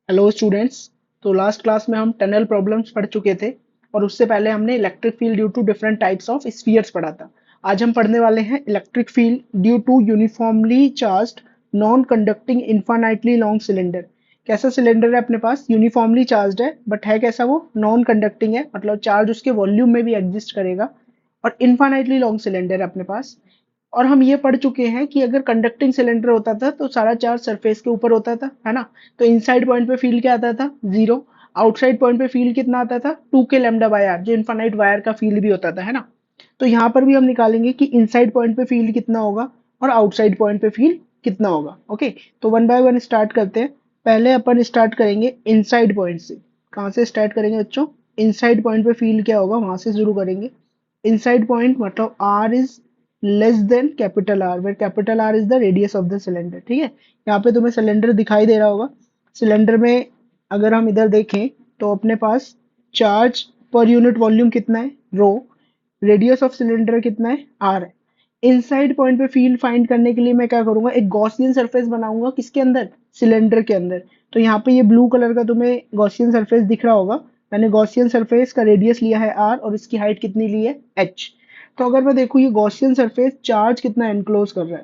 Hello students. तो last class में हम टनल प्रॉब्लम्स पढ़ चुके थे और उससे पहले हमने electric field due to different types of spheres पढ़ा था। आज हम पढ़ने वाले हैं electric field due to uniformly charged non conducting infinitely long cylinder. कैसा सिलेंडर है अपने पास? यूनिफॉर्मली चार्ज्ड है, बट है कैसा? वो नॉन कंडक्टिंग है, मतलब चार्ज उसके वॉल्यूम में भी एग्जिस्ट करेगा और इन्फानाइटली लॉन्ग सिलेंडर है अपने पास। और हम ये पढ़ चुके हैं कि अगर कंडक्टिंग सिलेंडर होता था तो सारा चार्ज सरफेस के ऊपर होता था, है ना। तो इनसाइड पॉइंट पे फील्ड क्या आता था? जीरो। आउटसाइड पॉइंट पे फील्ड कितना आता था? 2 k लैम्डा बाय आर, जो इनफाइनाइट वायर का फील्ड भी होता था, है ना। तो यहाँ पर भी हम निकालेंगे कि इनसाइड पॉइंट पे फील्ड कितना होगा और आउटसाइड पॉइंट पे फील्ड कितना होगा। ओके, तो वन बाय वन स्टार्ट करते हैं। पहले अपन स्टार्ट करेंगे इनसाइड पॉइंट से। कहाँ से स्टार्ट करेंगे बच्चों? इनसाइड पॉइंट पे फील्ड क्या होगा वहां से शुरू करेंगे। इनसाइड पॉइंट मतलब r is less than capital R, where capital R is the radius of the cylinder. ठीक है, यहाँ पे तुम्हें सिलेंडर दिखाई दे रहा होगा। सिलेंडर में अगर हम इधर देखें तो अपने पास चार्ज पर यूनिट वॉल्यूम कितना है? रो। रेडियस ऑफ सिलेंडर कितना है? आर है। इनसाइड पॉइंट पे फील्ड फाइंड करने के लिए मैं क्या करूंगा? एक गॉसियन सरफेस बनाऊंगा। किसके अंदर? सिलेंडर के अंदर। तो यहाँ पे ये ब्लू कलर का तुम्हें गॉसियन सरफेस दिख रहा होगा। मैंने गॉसियन सरफेस का रेडियस लिया है आर और इसकी हाइट कितनी ली है? एच। तो अगर मैं देखूँ ये गॉसियन सरफेस चार्ज कितना एनक्लोज कर रहा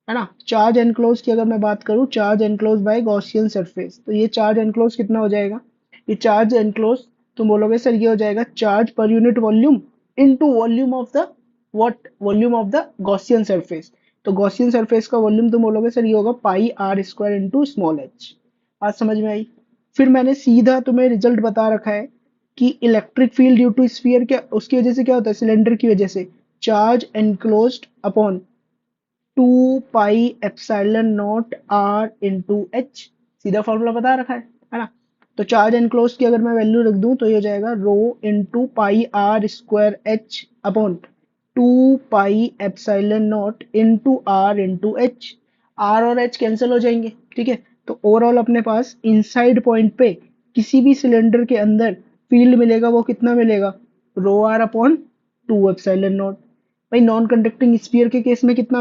है ना। चार्ज एनक्लोज की अगर मैं बात करूँ, charge enclose by Gaussian surface, तो ये चार्ज एनक्लोज कितना हो जाएगा? ये चार्ज एनक्लोज, तुम बोलोगे सर ये हो जाएगा charge per unit volume into volume of the what? Volume of the Gaussian surface. तो गॉसियन सरफेस का वॉल्यूम तुम बोलोगे सर ये होगा pi R square into small H. बात समझ में आई? फिर मैंने सीधा तुम्हें रिजल्ट बता रखा है कि electric field due to sphere क्या, उसकी वजह से क्या होता है? सिलेंडर की वजह से charge enclosed upon 2 pi epsilon naught are into h. सीधा फॉर्मूला बता रखा है ना। तो चार्ज एनक्लोज की अगर मैं वैल्यू रख दूं तो ये हो जाएगा rho into pi R square H upon 2 pi epsilon naught into are into H. R और एच कैंसिल हो जाएंगे, ठीक है। तो ओवरऑल अपने पास इनसाइड पॉइंट पे किसी भी सिलेंडर के अंदर फील्ड मिलेगा, वो कितना मिलेगा? रो आर अपॉन 2 एप्सिलॉन नॉट। भाई नॉन कंडक्टिंग स्फीयर के केस में कितना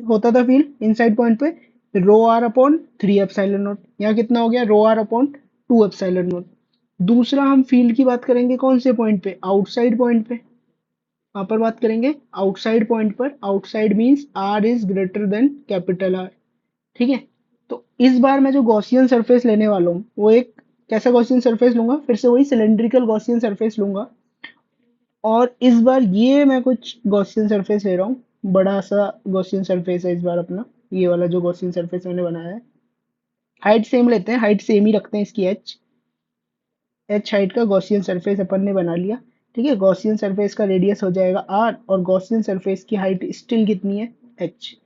होता था फील्ड इनसाइड पॉइंट पे? रो आर अपॉन 3 एप्सिलॉन नॉट। यहाँ कितना हो गया? रो आर अपॉन 2 एप्सिलॉन नॉट। दूसरा हम फील्ड की बात करेंगे कौन से पॉइंट पे? आउटसाइड पॉइंट पे। वहां पर बात करेंगे आउटसाइड पॉइंट पर। Outside means r is greater than capital R. ठीक है। तो इस बार मैं जो गॉसियन सरफेस लेने वाला हूँ वो एक कैसा गॉसियन सरफेस लूंगा? फिर से वही सिलेंड्रिकल गॉसियन सरफेस लूंगा। और इस बार ये मैं कुछ गॉसियन सरफेस ले रहा हूँ। बड़ा सा गॉसियन सरफेस है इस बार अपना, ये वाला जो गॉसियन सरफेस मैंने बनाया है। हाइट सेम लेते हैं, हाइट सेम ही रखते हैं इसकी एच। एच हाइट का गॉसियन सरफेस अपन ने बना लिया। ठीक है, गॉसियन सरफेस का रेडियस हो जाएगा आर और गॉसियन सरफेस की हाइट स्टिल कितनी है? एच।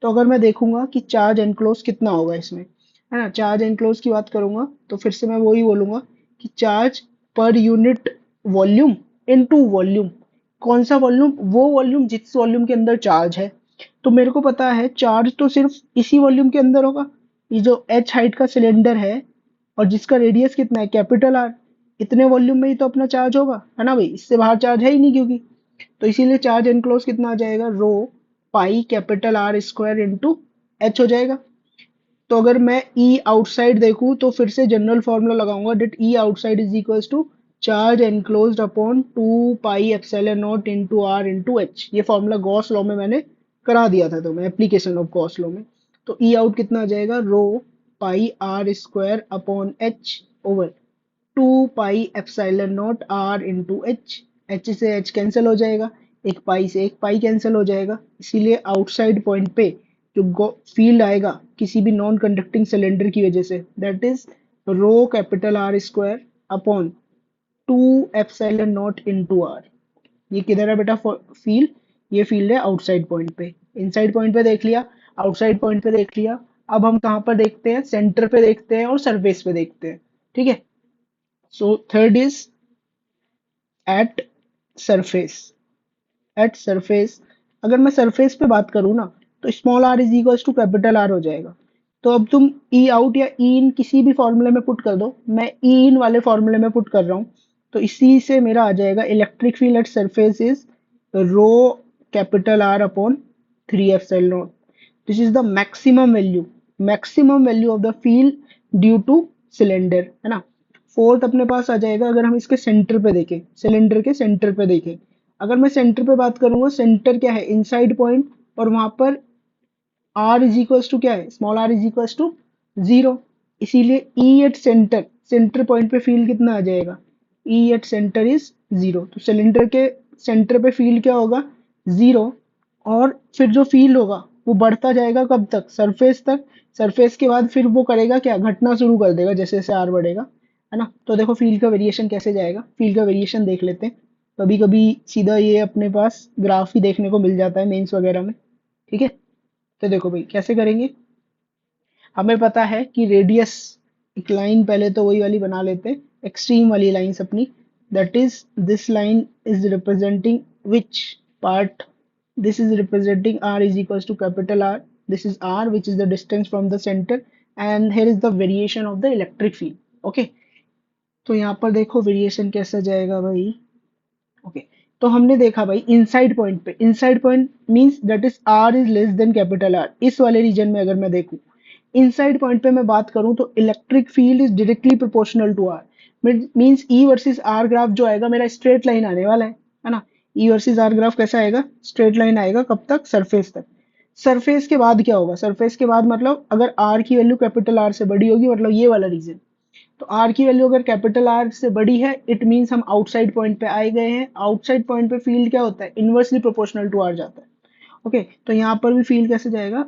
तो अगर मैं देखूंगा कि चार्ज एनक्लोज कितना होगा इसमें, है ना, चार्ज एनक्लोज की बात करूंगा तो फिर से मैं वही बोलूंगा कि charge per unit volume into volume. कौन सा वॉल्यूम? वो वॉल्यूम जिस वॉल्यूम के अंदर चार्ज है। तो मेरे को पता है चार्ज तो सिर्फ इसी वॉल्यूम के अंदर होगा। ये जो एच हाइट का सिलेंडर है और जिसका रेडियस कितना है? Capital R. इतने वॉल्यूम में ही तो अपना चार्ज होगा, है ना भाई। इससे बाहर चार्ज है ही नहीं क्योंकि। तो इसीलिए चार्ज एनक्लोज कितना आ जाएगा? Rho pi capital R square into H हो जाएगा। तो अगर मैं ई आउटसाइड देखूं तो फिर से जनरल फॉर्मूला लगाऊंगा, that E outside is equals to charge enclosed upon 2 pi epsilon naught into are into h. ये फॉर्मूला गॉस लॉ में मैंने करा दिया था, तो मैं एप्लीकेशन ऑफ गॉस लॉ में। तो ई आउट कितना आ जाएगा? Rho pi R square upon H over 2 pi epsilon naught are into H. H से एच कैंसिल हो जाएगा, एक पाई से एक पाई कैंसिल हो जाएगा। इसीलिए आउटसाइड पॉइंट पे जो फील्ड आएगा किसी भी नॉन कंडक्टिंग सिलेंडर की वजह से, that is rho capital R square upon 2 epsilon naught into r. ये किधर है बेटा फील्ड? ये फील्ड है आउटसाइड पॉइंट पे। इनसाइड पॉइंट पे देख लिया, आउटसाइड पॉइंट पे देख लिया। अब हम कहाँ पर देखते हैं? सेंटर पे देखते हैं और सरफेस पे देखते हैं। ठीक है। So third is at surface. At surface, अगर मैं सरफेस पे बात करूँ ना तो small r is equals to capital R हो जाएगा। तो अब तुम ई आउट या ई इन किसी भी फॉर्मूले में पुट कर दो। मैं ई इन वाले फॉर्मूले में पुट कर रहा हूँ। तो इसी से मेरा आ जाएगा electric field at surface is rho capital R upon 3 epsilon naught. This is the maximum value of the field due to cylinder, है ना। फोर्थ अपने पास आ जाएगा अगर हम इसके सेंटर पे देखें, सिलेंडर के सेंटर पे देखें। अगर मैं सेंटर पे बात करूंगा, सेंटर क्या है, इनसाइड पॉइंट, और वहां पर आर इज इक्वल्स टू क्या है, small r is equals to 0। इसीलिए E at centre, centre point पे फील्ड कितना आ जाएगा, ई एट सेंटर इज 0। तो सिलेंडर के सेंटर पे फील्ड क्या होगा, 0। और फिर जो फील्ड होगा वो बढ़ता जाएगा कब तक, सरफेस तक। सरफेस के बाद फिर वो करेगा क्या, घटना शुरू कर देगा जैसे जैसे आर बढ़ेगा, है ना। तो देखो फील्ड का वेरिएशन कैसे जाएगा, फील्ड का वेरिएशन देख लेते हैं। कभी कभी सीधा ये अपने पास ग्राफ ही देखने को मिल जाता है मेंस वगैरह में, ठीक है। तो देखो भाई कैसे करेंगे, हमें पता है कि रेडियस, एक लाइन पहले तो वही वाली बना लेते हैं, एक्सट्रीम वाली लाइंस अपनी, that is this line is representing which part, this is representing r is equals to capital R, this is r which is the distance from the center, and here is the variation of the electric field, okay। तो यहाँ पर देखो variation कैसा जाएगा भाई, okay. तो हमने देखा भाई इनसाइड पॉइंट पे, inside point means that is r is less than capital R, इस वाले रीजन में अगर मैं देखूं, इनसाइड पॉइंट पे मैं बात करूं तो electric field is directly proportional to r, means E versus r graph जो आएगा मेरा स्ट्रेट लाइन आने वाला है ना। ई वर्सेस आर ग्राफ कैसा आएगा, स्ट्रेट लाइन आएगा, कब तक, सरफेस तक। सरफेस के बाद क्या होगा, सरफेस के बाद मतलब अगर आर की वैल्यू कैपिटल आर से बड़ी होगी, मतलब ये वाला रीजन, तो आर की वैल्यू अगर कैपिटल आर से बड़ी है, इट मीन्स हम आउटसाइड पॉइंट पे आए गए हैं। आउटसाइड पॉइंट पे फील्ड क्या होता है, इनवर्सली प्रोपोर्शनल टू आर जाता है, ओके। तो यहाँ पर भी फील्ड कैसे जाएगा,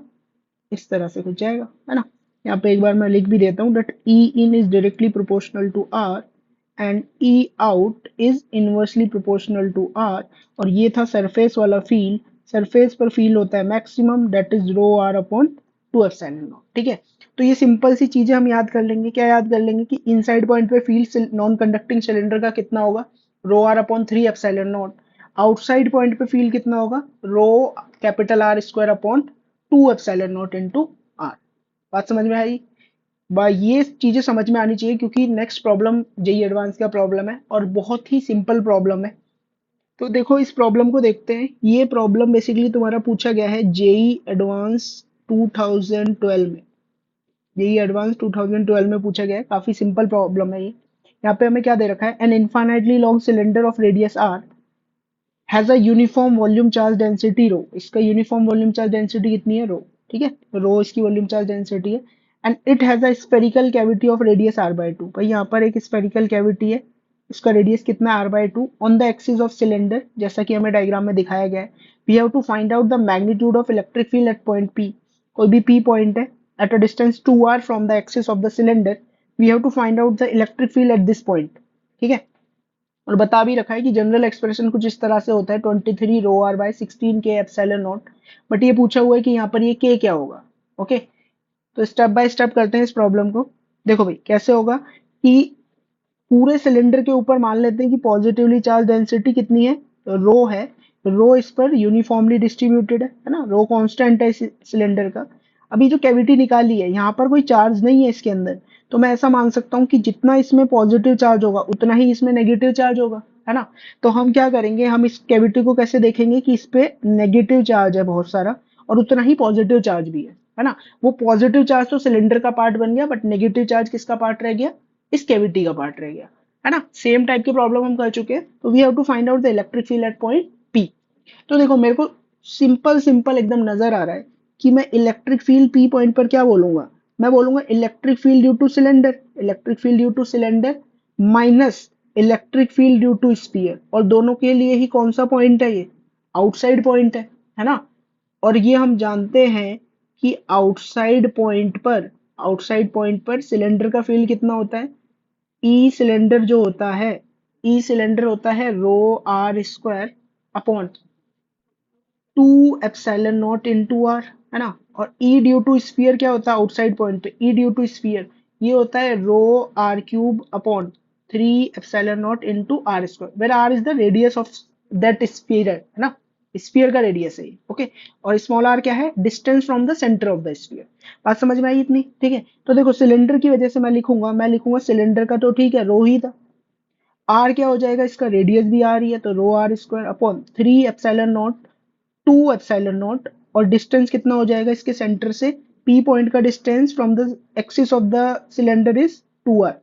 इस तरह से कुछ जाएगा, है ना। यहाँ पे एक बार मैं लिख भी देता हूँ that E in is directly proportional to r and E out is inversely proportional to r. और ये था सरफेस वाला फील्ड, सरफेस पर फील्ड होता है maximum, that is rho are upon 2 epsilon naught, ठीक है। तो ये सिंपल सी चीजें हम याद कर लेंगे, क्या याद कर लेंगे कि इनसाइड पॉइंट पे फील्ड नॉन कंडक्टिंग सिलेंडर का कितना होगा, rho are upon 3 epsilon naught. Outside point पे फील्ड कितना होगा, rho capital R square upon 2 epsilon naught into R. बात समझ में आई, ये चीजें समझ में आनी चाहिए क्योंकि नेक्स्ट प्रॉब्लम जेई एडवांस का प्रॉब्लम है और बहुत ही सिंपल प्रॉब्लम है। तो देखो इस प्रॉब्लम को देखते हैं। ये प्रॉब्लम बेसिकली तुम्हारा पूछा गया है जेई एडवांस 2012 में, जेई एडवांस 2012 में पूछा गया है। काफी सिंपल प्रॉब्लम है ये। यहाँ पे हमें क्या दे रखा है, an infinitely long cylinder of radius R has a uniform volume charge density rho. इसका यूनिफॉर्म वॉल्यूम चार्ज डेंसिटी कितनी है, रो, ठीक है, रो इसकी वॉल्यूम चार्ज डेंसिटी है। And it has a spherical cavity of radius R by 2। भाई यहाँ पर एक स्फेरिकल कैविटी है, उसका रेडियस कितना है, R by 2, on the axis of cylinder, जैसा कि हमें डायग्राम में दिखाया गया है। We have to find out the magnitude of electric field at point P. कोई भी पी पॉइंट है at a distance 2r from the axis of the cylinder, we have to find out the electric field at this point, ठीक है। और बता भी रखा है कि जनरल एक्सप्रेशन कुछ इस तरह से होता है 23 रो आर बाय 16 के एप्सिलॉन नॉट। बट ये पूछा हुआ है कि यहाँ पर ये के क्या होगा, ओके। तो स्टेप बाय स्टेप करते हैं इस प्रॉब्लम को। देखो भाई कैसे होगा कि पूरे सिलेंडर के ऊपर मान लेते हैं कि पॉजिटिवली चार्ज डेंसिटी कितनी है, रो है। रो इस पर यूनिफॉर्मली डिस्ट्रीब्यूटेड है ना, रो कांस्टेंट है सिलेंडर का। अभी जो कैविटी निकाली है यहाँ पर कोई चार्ज नहीं है इसके अंदर, तो मैं ऐसा मान सकता हूँ कि जितना इसमें पॉजिटिव चार्ज होगा उतना ही इसमें नेगेटिव चार्ज होगा, है ना। तो हम क्या करेंगे, हम इस कैविटी को कैसे देखेंगे कि इस पे नेगेटिव चार्ज है बहुत सारा और उतना ही पॉजिटिव चार्ज भी है ना। वो पॉजिटिव चार्ज तो सिलेंडर का पार्ट बन गया, बट नेगेटिव चार्ज किसका पार्ट रह गया, इस कैविटी का पार्ट रह गया, है ना। सेम टाइप के प्रॉब्लम हम कर चुके हैं। तो we have to find out the electric field at point P. तो देखो मेरे को सिंपल सिंपल एकदम नजर आ रहा है कि मैं इलेक्ट्रिक फील्ड पी पॉइंट पर क्या बोलूंगा, मैं बोलूंगा electric field due to cylinder, electric field due to cylinder minus electric field due to sphere. और दोनों के लिए ही कौन सा पॉइंट है, ये आउटसाइड पॉइंट है ना। और ये हम जानते हैं कि आउटसाइड पॉइंट पर सिलेंडर का फील्ड कितना होता है, ई सिलेंडर जो होता है, ई सिलेंडर होता है rho R square upon 2 epsilon naught into R, है ना। और ई ड्यू टू स्फीयर क्या होता है आउटसाइड पॉइंट पे, ई ड्यू टू स्फीयर ये होता है rho R cube upon 3 epsilon naught into R square, where R is the radius of that sphere, है ना, स्फीयर का रेडियस है, ओके। और स्मॉल आर क्या है, distance from the centre of the sphere. बात समझ में आई इतनी, ठीक है। तो देखो सिलेंडर की वजह से मैं लिखूंगा सिलेंडर का तो ठीक है रो ही था, आर क्या हो जाएगा, इसका रेडियस भी आर ही है, तो rho R square upon 3 epsilon naught 2 epsilon naught. और डिस्टेंस कितना हो जाएगा इसके सेंटर से, पी पॉइंट का distance from the axis of the cylinder is 2r, है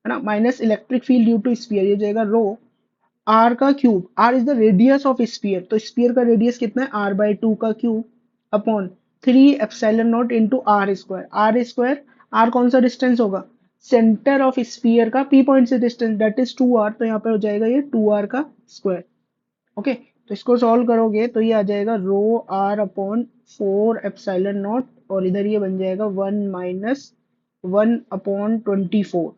ना, minus electric field due to sphere, ये हो जाएगा रो आर का cube, R is the radius of sphere, तो स्फीयर का रेडियस कितना है r/2 का cube upon 3 epsilon naught into are square, are square, are कौन सा डिस्टेंस होगा, सेंटर ऑफ स्फीयर का पी पॉइंट से डिस्टेंस, दैट इज 2r, तो यहाँ पे हो जाएगा ये 2r का स्क्वायर। ओके, तो इसको सॉल्व करोगे तो ये आ जाएगा rho are upon 4 epsilon naught, और इधर ये बन जाएगा 1 - 1/24,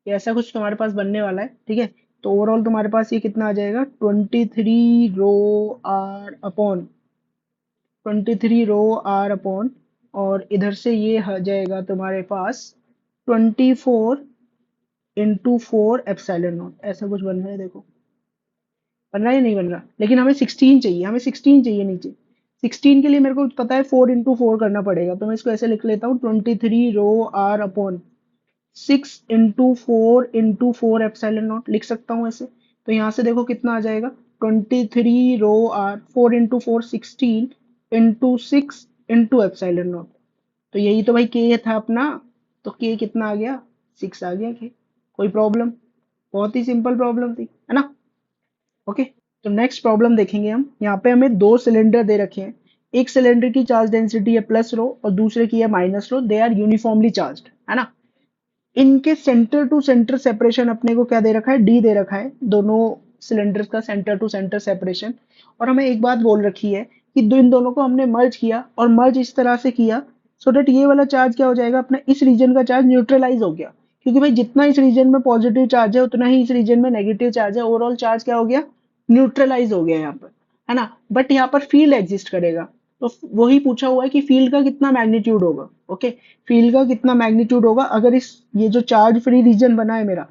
ये ऐसा कुछ तुम्हारे पास बनने वाला है। ठीक है, तो ओवरऑल तुम्हारे पास ये कितना आ जाएगा 23 रो आर अपॉन और इधर से ये आ जाएगा तुम्हारे पास 24 × 4 एप्सिलॉन नॉट, ऐसा कुछ बन रहा है, देखो बन रहा है या नहीं बन रहा, लेकिन हमें 16 चाहिए, हमें 16 चाहिए नीचे। 16 के लिए मेरे को पता है 4 × 4 करना पड़ेगा, तो मैं इसको ऐसे लिख लेता हूँ 23 rho are upon 6 × 4 × 4 epsilon not, लिख सकता हूँ ऐसे। तो यहाँ से देखो कितना आ जाएगा 23 rho R, 4 × 4 16 into 6 into epsilon naught, तो यही तो भाई के था अपना, तो के कितना आ गया 6 आ गया के। कोई प्रॉब्लम, बहुत ही सिंपल प्रॉब्लम थी, है ना। ओके, तो नेक्स्ट प्रॉब्लम देखेंगे हम। यहाँ पे हमें दो सिलेंडर दे रखे हैं, एक सिलेंडर की चार्ज डेंसिटी है प्लस रो और दूसरे की है minus rho, they are uniformly charged, है ना। इनके सेंटर टू सेंटर सेपरेशन अपने को क्या दे रखा है, डी दे रखा है, दोनों सिलेंडर्स का सेंटर टू सेंटर सेपरेशन। और हमें एक बात बोल रखी है कि इन दोनों को हमने मर्ज किया, और मर्ज इस तरह से किया सो दैट ये वाला चार्ज क्या हो जाएगा अपना, इस रीजन का चार्ज न्यूट्रलाइज हो गया, क्योंकि भाई जितना इस रीजन में पॉजिटिव चार्ज है उतना ही इस रीजन में नेगेटिव चार्ज है, ओवरऑल चार्ज क्या हो गया, न्यूट्रलाइज हो गया यहाँ पर, है ना। बट यहाँ पर फील्ड एग्जिस्ट करेगा, तो वही पूछा हुआ है कि फील्ड का कितना मैग्नीट्यूड होगा। ओके, फील्ड का कितना मैग्नीट्यूड होगा अगर इस ये जो चार्ज फ्री रीजन बना है मेरा,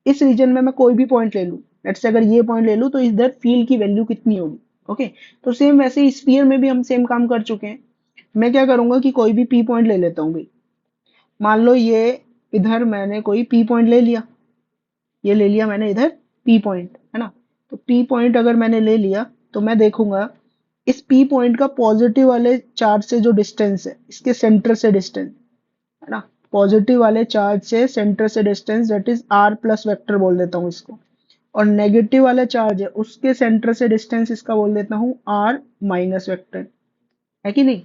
इस रीजन में मैं कोई भी पॉइंट ले लूं, लेट्स से अगर ये पॉइंट ले लूं, तो इधर फील्ड की वैल्यू कितनी होगी। ओके, तो सेम वैसे ही स्फीयर में भी हम सेम काम कर चुके हैं। मैं क्या करूंगा कि कोई भी पी पॉइंट ले लेता हूँ भाई, मान लो ये इधर मैंने कोई पी पॉइंट ले लिया, ये ले लिया मैंने इधर पी पॉइंट, है ना। तो पी पॉइंट अगर मैंने ले लिया तो मैं देखूंगा इस पी पॉइंट का पॉजिटिव वाले चार्ज से जो डिस्टेंस है, इसके सेंटर से डिस्टेंस, है ना, पॉजिटिव वाले चार्ज से सेंटर से distance, that is r plus vector बोल देता हूँ इसको, और नेगेटिव वाला चार्ज है उसके सेंटर से डिस्टेंस, इसका बोल देता हूँ आर माइनस वेक्टर, है कि नहीं।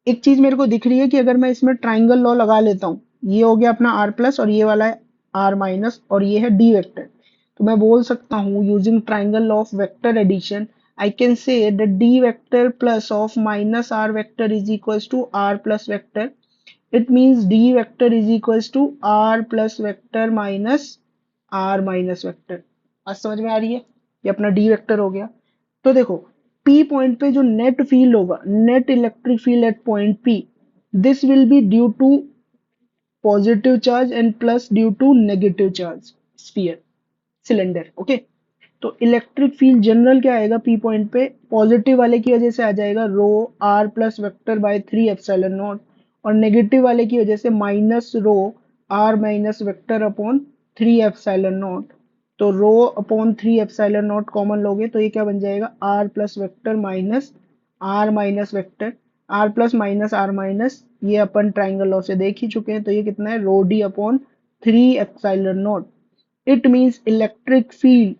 एक चीज मेरे को दिख रही है कि अगर मैं इसमें ट्राइंगल लॉ लगा लेता हूँ, ये हो गया अपना आर प्लस और ये वाला है आर माइनस और ये है डी वेक्टर, तो मैं बोल सकता हूँ using triangle law of vector addition, I can say that d vector plus of minus r vector is equals to r plus vector, it means d vector is equals to r plus vector minus are minus vector. आज समझ में आ रही है, ये अपना D vector हो गया। तो देखो पी पॉइंट पे जो नेट फील्ड होगा, net electric field at point P, this will be due to positive charge and plus due to negative charge sphere cylinder. Okay, तो इलेक्ट्रिक फील्ड जनरल क्या आएगा पी पॉइंट पे, positive वाले की वजह से आ जाएगा rho R plus vector by 3 epsilon naught, और नेगेटिव वाले की वजह से minus rho R minus vector upon 3 epsilon naught. तो rho upon 3 epsilon naught common लोगे तो ये क्या बन जाएगा R plus vector minus are minus vector, R plus minus are minus, ये अपन ट्राइंगल लॉ से देख ही चुके हैं, तो ये कितना है rho D upon 3 epsilon naught. It means electric field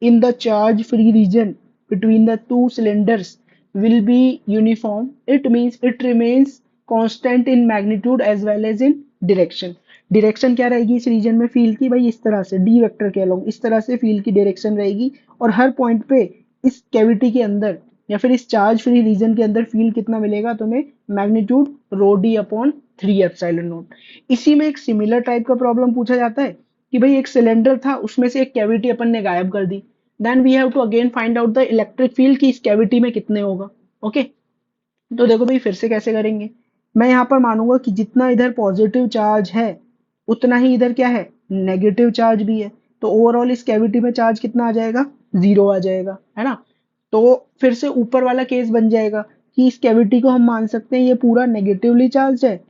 in the charge free region between the two cylinders will be uniform. It means it remains constant in magnitude as well as in direction. Direction क्या रहेगी इस reason में field की, भाई इस तरह से D vector के अलोंग इस तरह से फील्ड की डायरेक्शन रहेगी, और हर पॉइंट पे इस कैविटी के अंदर या फिर इस चार्ज फ्री रीजन के अंदर फील्ड कितना मिलेगा तुम्हें, magnitude rho D upon 3 epsilon naught. इसी में एक सिमिलर टाइप का प्रॉब्लम पूछा जाता है कि भाई एक सिलेंडर था उसमें से एक कैविटी अपन ने गायब कर दी, then we have to again find out the electric field कि इस कैविटी में कितने होगा। ओके, तो देखो भाई फिर से कैसे करेंगे, मैं यहाँ पर मानूंगा कि जितना इधर पॉजिटिव चार्ज है उतना ही इधर क्या है नेगेटिव चार्ज भी है, तो ओवरऑल इस कैविटी में चार्ज कितना आ जाएगा 0 आ जाएगा, है ना। तो फिर से ऊपर वाला केस बन जाएगा कि इस कैविटी को हम मान सकते हैं ये पूरा नेगेटिवली चार्ज है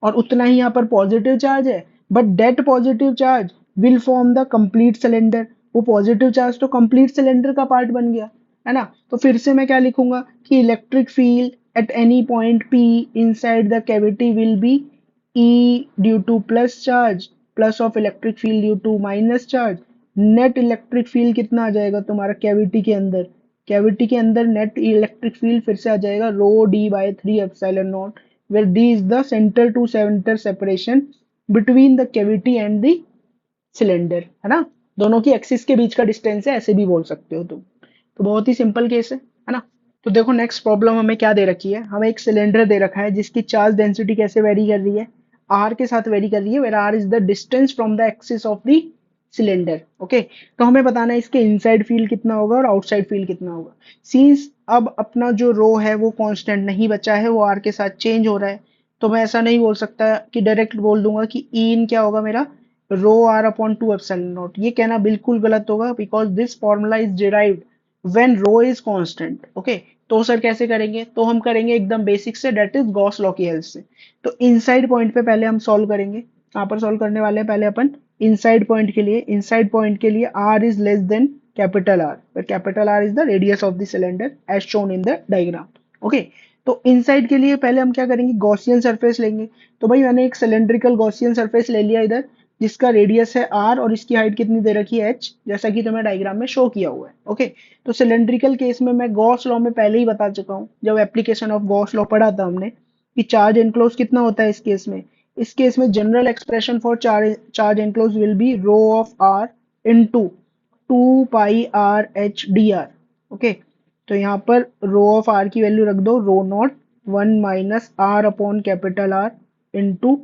और उतना ही यहाँ पर पॉजिटिव चार्ज है, but that positive charge will form the complete cylinder, वो पॉजिटिव चार्ज तो कंप्लीट सिलेंडर का पार्ट बन गया, है ना। तो फिर से मैं क्या लिखूंगा कि electric field at any point P inside the cavity will be E due to plus charge plus of electric field due to minus charge. Net electric field कितना आ जाएगा तुम्हारा कैविटी के अंदर? कैविटी के अंदर नेट इलेक्ट्रिक फील्ड फिर से आ जाएगा rho D by three epsilon naught, where D is the centre to centre separation between the cavity and the cylinder, है ना? दोनों की एक्सिस के बीच का डिस्टेंस है, ऐसे भी बोल सकते हो तुम। तो बहुत ही सिंपल केस है ना? तो देखो नेक्स्ट प्रॉब्लम हमें क्या दे रखी है। हमें एक सिलेंडर दे रखा है जिसकी चार्ज डेंसिटी कैसे वेरी कर रही है? आर के साथ वेरी कर रही है, where r is the distance from the axis of the cylinder. Okay, तो हमें बताना है इसके इनसाइड फील्ड कितना होगा और आउटसाइड फील्ड कितना होगा। सिंस अब अपना जो रो है वो कांस्टेंट नहीं बचा है, वो आर के साथ चेंज हो रहा है, तो मैं ऐसा नहीं बोल सकता कि डायरेक्ट बोल दूंगा कि ई इन क्या होगा मेरा, rho are upon two epsilon naught. ये कहना बिल्कुल गलत होगा, because this formula is derived when rho is constant. Okay, तो सर कैसे करेंगे? तो हम करेंगे एकदम बेसिक से, डेट इज गॉस लॉ की हेल्प से। तो इनसाइड पॉइंट पे पहले हम सॉल्व करेंगे। यहाँ पर सॉल्व करने वाले हैं पहले अपन इनसाइड पॉइंट के लिए। इनसाइड पॉइंट के लिए r is less than capital R, where capital R is the radius of the cylinder as shown in the diagram. Okay, तो इनसाइड के लिए पहले हम क्या करेंगे, गॉसियन सरफेस लेंगे। तो भाई मैंने एक सिलेंड्रिकल गॉसियन सरफेस ले लिया इधर, जिसका रेडियस है आर और इसकी हाइट कितनी दे रखी है एच, जैसा कि तुम्हें डायग्राम में शो किया हुआ है। ओके, तो सिलेंड्रिकल केस में मैं गॉस लॉ में पहले ही बता चुका हूँ, जब एप्लीकेशन ऑफ गॉस लॉ पढ़ा था हमने, कि चार्ज एनक्लोज कितना होता है इस केस में। इस केस में general expression for charge enclose will be rho of R into two pi R H D R. Okay, तो यहाँ पर रो ऑफ आर की वैल्यू रख दो rho naught one minus R upon capital R into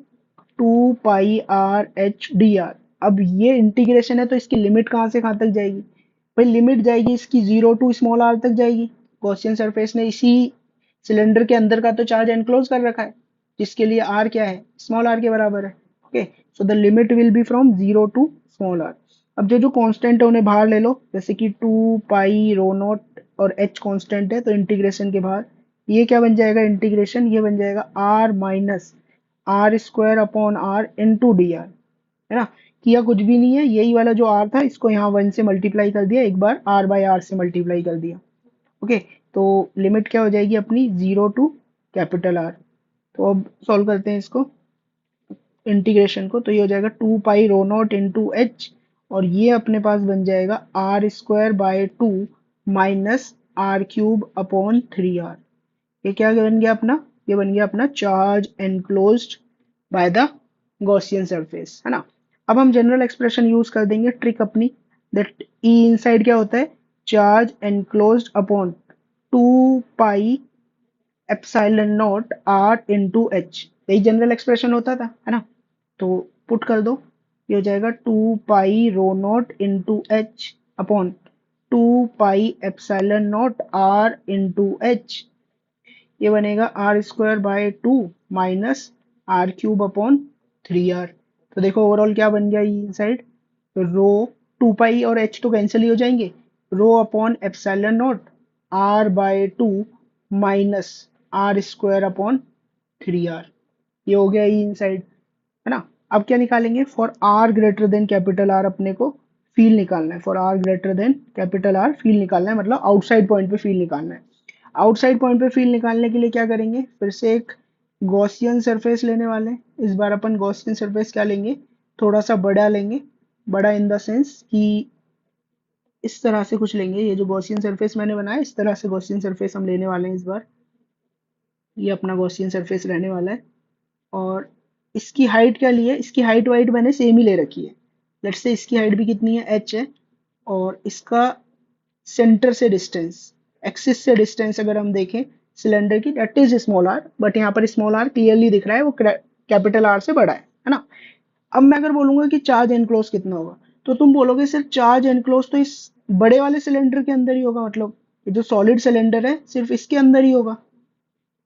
two pi R H D R. अब ये integration है तो इसकी लिमिट कहाँ से कहाँ तक जाएगी? भाई लिमिट जाएगी इसकी जीरो टू स्मॉल आर तक जाएगी। गॉसियन सरफेस ने इसी सिलेंडर के अंदर का तो चार्ज एनक्लोज कर रखा है, जिसके लिए आर क्या है, स्मॉल आर के बराबर है। Okay, so the limit will be from zero to small r. अब जो जो कांस्टेंट है उन्हें बाहर ले लो, जैसे कि टू पाई रो नॉट और एच कांस्टेंट है, तो इंटीग्रेशन के बाहर ये क्या बन जाएगा, इंटीग्रेशन ये बन जाएगा r minus r square upon r into d are, है ना? किया कुछ भी नहीं है, यही वाला जो आर था इसको यहाँ वन से मल्टीप्लाई कर दिया, एक बार आर बाय आर से मल्टीप्लाई कर दिया। ओके, तो लिमिट क्या हो जाएगी अपनी, जीरो टू कैपिटल आर। तो अब सॉल्व करते हैं इसको, इंटीग्रेशन को, तो ये हो जाएगा two pi rho naught into h, और ये अपने पास बन जाएगा r square by two minus r cube upon three r. ये क्या बन गया अपना, ये बन गया अपना charge enclosed by the Gaussian surface, है ना? अब हम जनरल एक्सप्रेशन यूज कर देंगे, ट्रिक अपनी, दैट ई इनसाइड क्या होता है, charge enclosed upon two pi epsilon naught r into h. यही जनरल एक्सप्रेशन होता था, है ना? तो पुट कर दो, ये हो जाएगा two pi rho naught into h upon two pi epsilon naught are into h. ये बनेगा r square by two minus r cube upon three r. तो देखो ओवरऑल क्या बन गया ये साइड, रो टू पाई और एच तो कैंसिल ही हो जाएंगे, rho upon epsilon naught r by two minus r square upon three r. ये हो गया ये इनसाइड, है ना? अब क्या निकालेंगे, for r greater than capital R अपने को फील निकालना है। For r greater than capital R field निकालना है, मतलब आउटसाइड पॉइंट पे फील निकालना है। आउटसाइड पॉइंट पे फील निकालने के लिए क्या करेंगे, फिर से एक गॉसियन सरफेस लेने वाले हैं। इस बार अपन गॉसियन सरफेस क्या लेंगे, थोड़ा सा बड़ा लेंगे, बड़ा इन द सेंस कि इस तरह से कुछ लेंगे। ये जो गॉसियन सरफेस मैंने बनाया, इस तरह से गॉसियन सरफेस हम लेने वाले हैं इस बार। ये अपना गॉसियन सरफेस रहने वाला है, और इसकी हाइट क्या ली है, इसकी हाइट वाइट मैंने सेम ही ले रखी है। लेट्स से इसकी हाइट भी कितनी है, एच है, और इसका सेंटर से डिस्टेंस, एक्सिस से डिस्टेंस अगर हम देखें सिलेंडर की, that is small r, but यहाँ पर स्मॉल आर क्लियरली दिख रहा है, वो कैपिटल आर से बड़ा है ना? अब मैं अगर बोलूंगा कि चार्ज एनक्लोज कितना होगा, तो तुम बोलोगे सर चार्ज एनक्लोज तो इस बड़े वाले सिलेंडर के अंदर ही होगा, मतलब ये जो सॉलिड सिलेंडर है सिर्फ इसके अंदर ही होगा,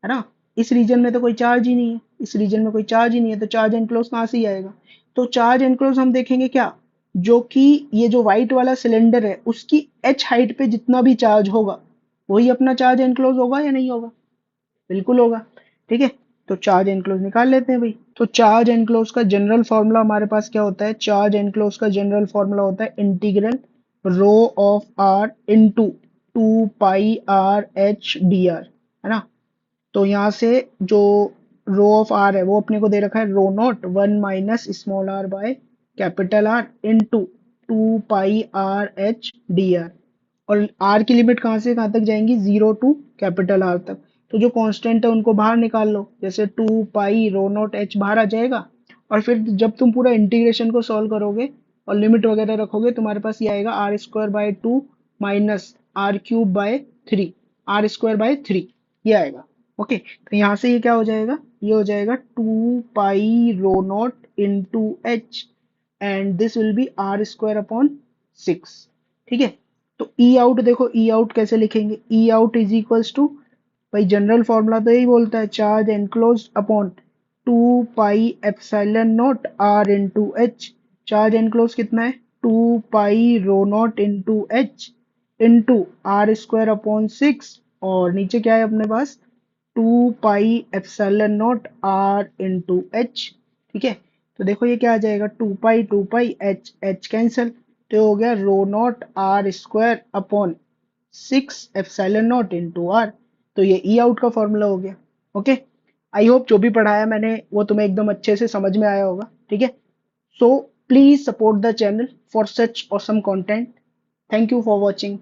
है ना? इस रीजन में तो कोई चार्ज ही नहीं है, इस रीजन में कोई चार्ज ही नहीं है, तो चार्ज एनक्लोज कहाँ से ही आएगा? तो चार्ज एनक्लोज हम देखेंगे क्या, जो कि ये जो व्हाइट वाला सिलेंडर है उसकी एच हाइट पे जितना भी चार्ज होगा वही अपना चार्ज एनक्लोज होगा या नहीं होगा? बिल्कुल होगा। ठीक है, तो चार्ज एनक्लोज निकाल लेते हैं भाई। तो चार्ज एनक्लोज का जनरल फॉर्मूला हमारे पास क्या होता है, चार्ज एनक्लोज का जनरल फॉर्मूला होता है integral rho of R into two pi R H D are, है ना? तो यहाँ से जो रो ऑफ आर है वो अपने को दे रखा है rho naught 1 - small r by capital R into 2 πr h dr। और आर की लिमिट कहाँ से कहाँ तक जाएंगी, 0 टू कैपिटल आर तक। तो जो कांस्टेंट है उनको बाहर निकाल लो, जैसे 2 π ρ0 h बाहर आ जाएगा। और फिर जब तुम पूरा इंटीग्रेशन को सॉल्व करोगे और लिमिट वगैरह रखोगे, तुम्हारे पास ये आएगा r² bye 2 minus r³ bye 3, r² bye 3 ये आएगा। ओके, तो यहाँ से ये क्या हो जाएगा, ये हो जाएगा 2 π ρ0 into H and this will be r² upon 6। ठीक है, तो ई आउट देखो, ई आउट कैसे लिखेंगे, ई आउट इज इक्वल्स टू, भाई जनरल फॉर्मूला तो यही बोलता है charge enclose upon 2 π ε0 r into H. Charge enclose कितना है, 2 π ρ0 into H into r² upon 6, और नीचे क्या है अपने पास 2 π ε0 r इंटू एच। ठीक है, तो देखो ये क्या आ जाएगा, 2 π एच कैंसिल, तो हो गया ρ0 r² अपॉन 6 ε0 इंटू आर। तो ये ई आउट का फॉर्मूला हो गया। ओके, आई होप जो भी पढ़ाया मैंने वो तुम्हें एकदम अच्छे से समझ में आया होगा। ठीक है, so please support the channel for such awesome content. Thank you for watching.